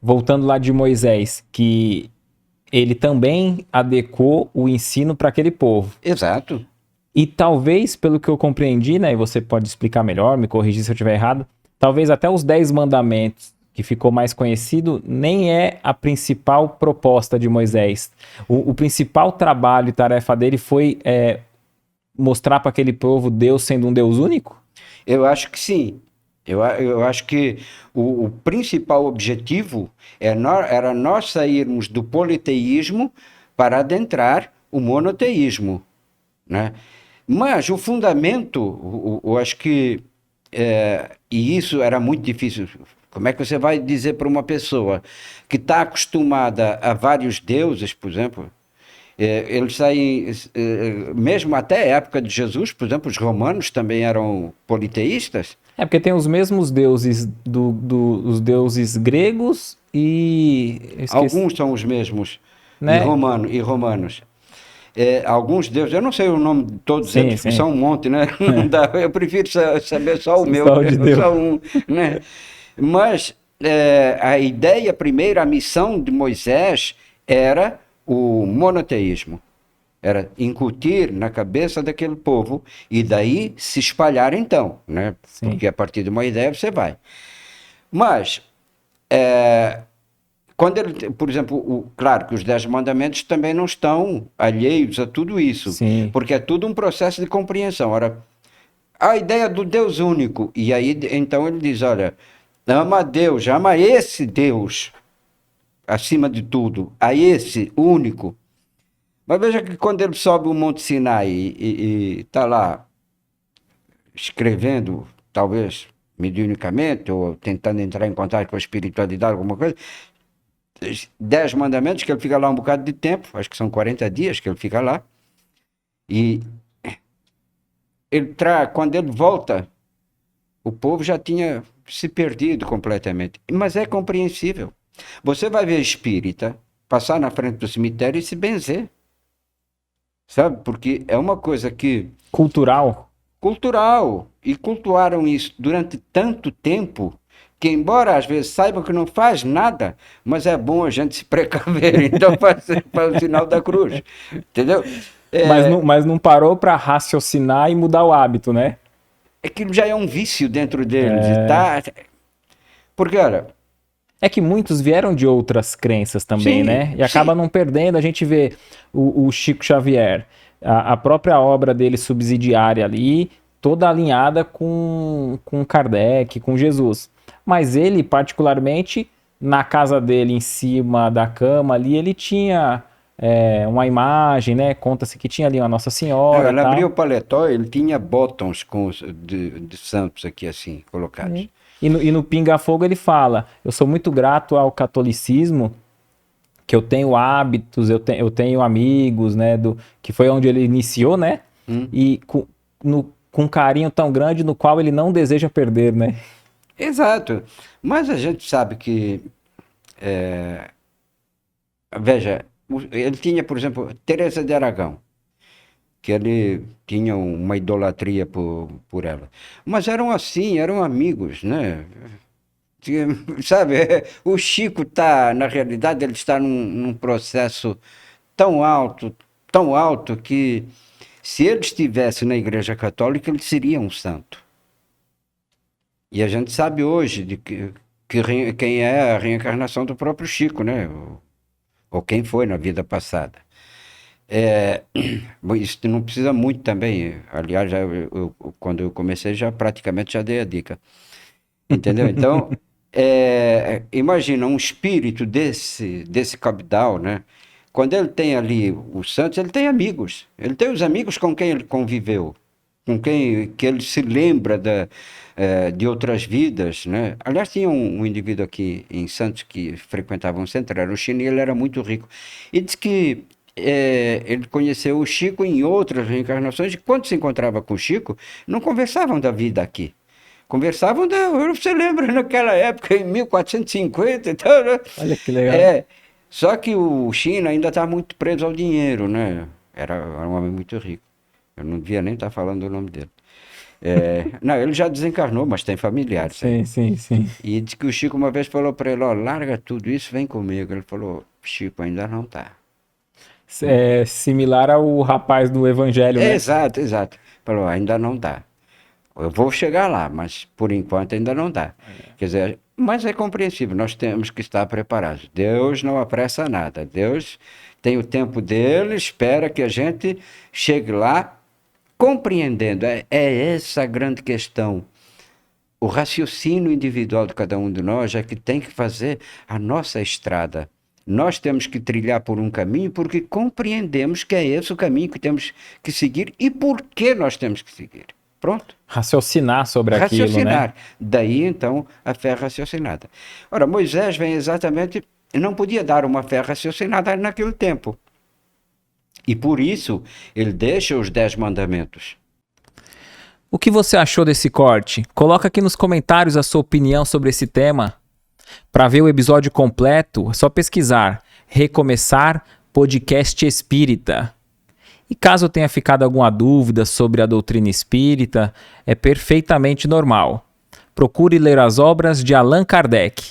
voltando lá de Moisés, que ele também adequou o ensino para aquele povo. Exato. E talvez, pelo que eu compreendi, né, e você pode explicar melhor, me corrigir se eu estiver errado, talvez até os 10 mandamentos, que ficou mais conhecido, nem é a principal proposta de Moisés. O principal trabalho e tarefa dele foi mostrar para aquele povo Deus sendo um Deus único? Eu acho que sim. Eu acho que o principal objetivo era nós sairmos do politeísmo para adentrar o monoteísmo, né? Mas o fundamento, eu acho que, e isso era muito difícil. Como é que você vai dizer para uma pessoa que está acostumada a vários deuses, por exemplo, eles saem, mesmo até a época de Jesus, por exemplo, os romanos também eram politeístas. É porque tem os mesmos deuses os deuses gregos e eu esqueci, Alguns são os mesmos, né? e romanos. Alguns deuses, eu não sei o nome de todos Sim, eles, porque sim. são um monte, né? Não dá, eu prefiro saber só o meu, Só de Deus. só um, né? Mas a ideia primeira, a missão de Moisés era o monoteísmo. Era incutir na cabeça daquele povo e daí se espalhar então, né? Sim. Porque a partir de uma ideia você vai. Mas, é, quando ele, por exemplo, claro que os 10 mandamentos também não estão alheios a tudo isso, Sim. porque é tudo um processo de compreensão. Ora, a ideia do Deus único, e aí então ele diz, olha, ama a Deus, ama esse Deus acima de tudo, a esse único. Mas veja que quando ele sobe o Monte Sinai e está lá escrevendo, talvez mediunicamente, ou tentando entrar em contato com a espiritualidade, alguma coisa, 10 mandamentos, que ele fica lá um bocado de tempo, acho que são 40 dias que ele fica lá, e quando ele volta, o povo já tinha se perdido completamente. Mas é compreensível. Você vai ver espírita passar na frente do cemitério e se benzer. Sabe? Porque é uma coisa que Cultural. cultural, e cultuaram isso durante tanto tempo que, embora às vezes saibam que não faz nada, mas é bom a gente se precaver, então faz o sinal da cruz, entendeu? Mas não parou para raciocinar e mudar o hábito, né? Aquilo já é um vício dentro deles, e tá, porque olha, É que muitos vieram de outras crenças também, sim, né? E acaba sim, não perdendo. A gente vê o Chico Xavier, a própria obra dele subsidiária ali, toda alinhada com Kardec, com Jesus. Mas ele, particularmente, na casa dele, em cima da cama ali, ele tinha uma imagem, né? Conta-se que tinha ali uma Nossa não, Senhora e ele abriu tal. o paletó, ele tinha botões de santos aqui assim, colocados. E no Pinga Fogo ele fala: eu sou muito grato ao catolicismo, que eu tenho hábitos, eu tenho amigos, né? Que foi onde ele iniciou, né? Hum? E com um carinho tão grande no qual ele não deseja perder, né? Exato, mas a gente sabe que, veja, ele tinha, por exemplo, Teresa de Aragão, que ele tinha uma idolatria por ela. Mas eram assim, eram amigos, né? Sabe, o Chico está, na realidade, ele está num processo tão alto que se ele estivesse na Igreja Católica, ele seria um santo. E a gente sabe hoje quem é a reencarnação do próprio Chico, né? Ou quem foi na vida passada. Bom, isso não precisa muito também. Aliás, quando eu comecei, praticamente já dei a dica. Entendeu? Então, imagina um espírito desse cabedal, né? Quando ele tem ali os santos, ele tem amigos. Ele tem os amigos com quem ele conviveu, com quem que ele se lembra de outras vidas, né? Aliás, tinha um indivíduo aqui em Santos que frequentava um centro, era o Chino, e ele era muito rico. E diz que ele conheceu o Chico em outras reencarnações, e quando se encontrava com o Chico, não conversavam da vida aqui. Conversavam você lembra naquela época, em 1450 e tal, né? Olha que legal. É, só que o China ainda está muito preso ao dinheiro, né? Era um homem muito rico. Eu não devia nem estar falando o nome dele. Não, ele já desencarnou, mas tem familiares. Sim, sim, sim. E diz que o Chico uma vez falou para ele, ó, larga tudo isso, vem comigo. Ele falou, Chico, ainda não tá. É similar ao rapaz do Evangelho, né? Exato, exato. Falou, ainda não dá. Eu vou chegar lá, mas por enquanto ainda não dá. Quer dizer, mas é compreensível, nós temos que estar preparados. Deus não apressa nada. Deus tem o tempo dele, espera que a gente chegue lá compreendendo. É essa a grande questão. O raciocínio individual de cada um de nós é que tem que fazer a nossa estrada. Nós temos que trilhar por um caminho porque compreendemos que é esse o caminho que temos que seguir e por que nós temos que seguir. Pronto. Raciocinar sobre aquilo, né? Raciocinar. Daí, então, a fé raciocinada. Ora, Moisés vem exatamente... Não podia dar uma fé raciocinada naquele tempo. E por isso, ele deixa os 10 mandamentos. O que você achou desse corte? Coloca aqui nos comentários a sua opinião sobre esse tema. Para ver o episódio completo, é só pesquisar Recomeçar Podcast Espírita. E caso tenha ficado alguma dúvida sobre a doutrina espírita, é perfeitamente normal. Procure ler as obras de Allan Kardec.